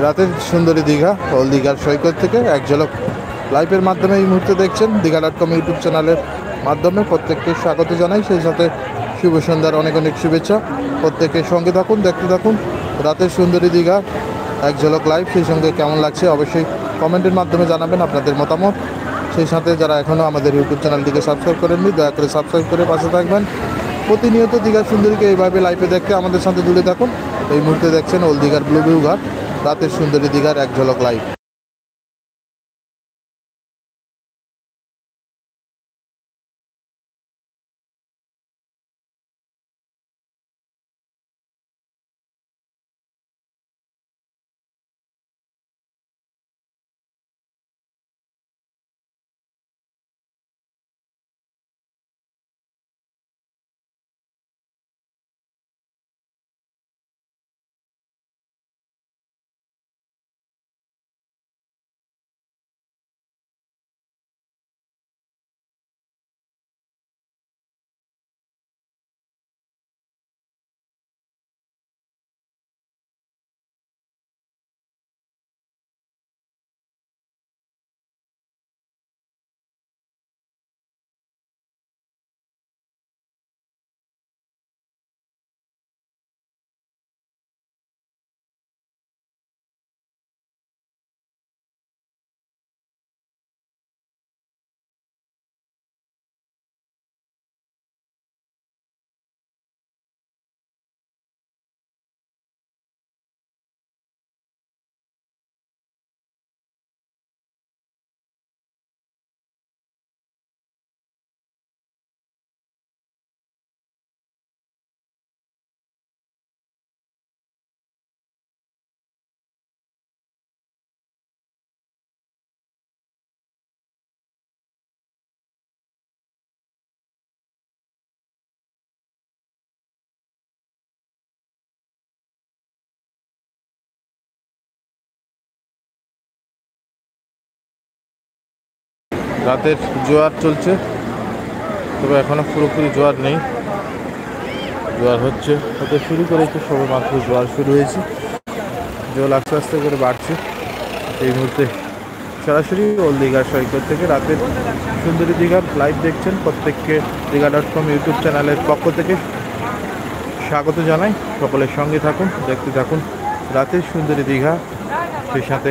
রাতের সুন্দরী দীঘা ওল দীঘার সৈকত থেকে এক ঝলক লাইভের মাধ্যমে এই মুহূর্তে দেখছেন দীঘা.com ইউটিউব চ্যানেলের মাধ্যমে প্রত্যেককে স্বাগত জানাই। সেই সাথে শুভ সন্ধ্যার অনেক অনেক শুভেচ্ছা। প্রত্যেকের সঙ্গে থাকুন, দেখতে থাকুন রাতের সুন্দরী দীঘা এক ঝলক লাইভ। সেই সঙ্গে কেমন লাগছে অবশ্যই কমেন্টের মাধ্যমে জানাবেন আপনাদের মতামত। সেই সাথে যারা এখনও আমাদের ইউটিউব চ্যানেলটিকে সাবস্ক্রাইব করেননি দয়া করে সাবস্ক্রাইব করে পাশে থাকবেন। প্রতিনিয়ত দীঘা সুন্দরীকে এইভাবে লাইভে দেখতে আমাদের সাথে জুড়ে থাকুন। এই মুহূর্তে দেখছেন ওল দীঘার ব্লু ভিউ ঘাট রাতের সুন্দরী দীঘার এক ঝলক লাইভ। রাতের জোয়ার চলছে, তবে এখনো পুরোপুরি জোয়ার নেই। জোয়ার হতে শুরু করেছে, সবে মাত্র জোয়ার শুরু হয়েছে। জল আস্তে আস্তে করে বাড়ছে। এই মুহূর্তে সরাসরি ওল দীঘার সৈকত থেকে রাতের সুন্দরী দীঘার লাইভ দেখছেন। প্রত্যেককে দীঘা.com ইউটিউব চ্যানেলের পক্ষ থেকে স্বাগত জানাই। সকলের সঙ্গে থাকুন, দেখতে থাকুন রাতের সুন্দরী দীঘা। সেই সাথে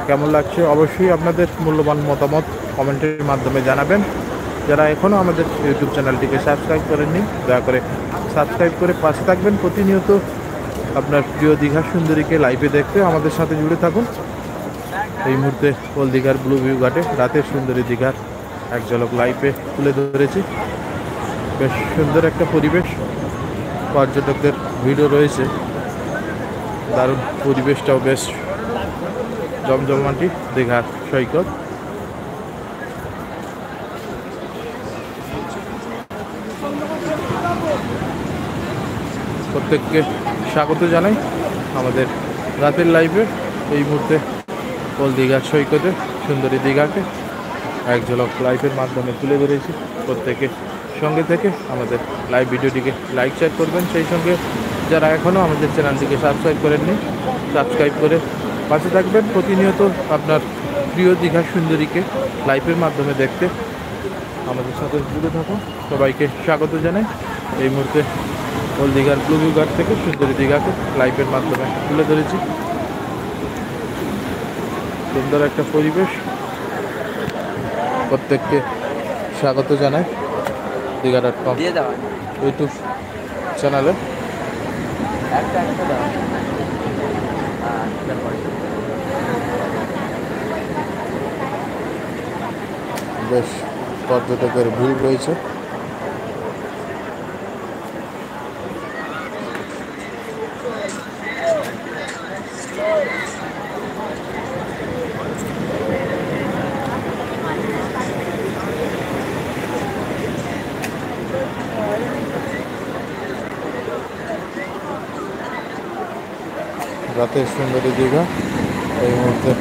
কেমন লাগছে অবশ্যই আপনাদের মূল্যবান মতামত কমেন্টের মাধ্যমে জানাবেন। যারা এখনও আমাদের ইউটিউব চ্যানেলটিকে সাবস্ক্রাইব করেননি দয়া করে সাবস্ক্রাইব করে পাশে থাকবেন। প্রতিনিয়ত আপনার প্রিয় দীঘা সুন্দরীকে লাইভে দেখতে আমাদের সাথে জুড়ে থাকুন। এই মুহূর্তে ওল দীঘার ব্লু ভিউ ঘাটে রাতের সুন্দরী দীঘার এক ঝলক লাইভে তুলে ধরেছি। বেশ সুন্দর একটা পরিবেশ, পর্যটকদের ভিড়ও রয়েছে। দারুণ পরিবেশটাও বেশ জমজমাটি দীঘার সৈকত। প্রত্যেককে স্বাগত জানাই আমাদের রাতের লাইভে। এই মুহূর্তে ওল দীঘার সৈকতে সুন্দরী দীঘাকে এক ঝলক লাইভের মাধ্যমে তুলে ধরেছি। প্রত্যেকে সঙ্গে থেকে আমাদের লাইভ ভিডিওটিকে লাইক শেয়ার করবেন। সেই সঙ্গে যারা এখনও আমাদের চ্যানেলটিকে সাবস্ক্রাইব করেননি সাবস্ক্রাইব করে পাশে থাকবেন। প্রতিনিয়ত আপনার প্রিয় দীঘা সুন্দরীকে লাইভের মাধ্যমে দেখতে আমাদের সাথে জুড়ে থাকুন। সবাইকে স্বাগত জানাই। এই মুহূর্তে ওল দীঘার ব্লু ভিউ ঘাট থেকে সুন্দরী দীঘাকে লাইভের মাধ্যমে তুলে ধরেছি। সুন্দর একটা পরিবেশ, প্রত্যেককে স্বাগত জানাই দীঘা.com ইউটিউব চ্যানেলে। বেশ পর্যটকের ভিড় রয়েছে। রাতের সুন্দরী দীঘা এই মুহূর্তে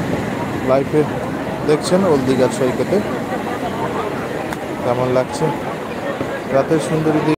লাইভে দেখছেন ওল দীঘার সৈকতে। কেমন লাগছে রাতের সুন্দরী দীঘা।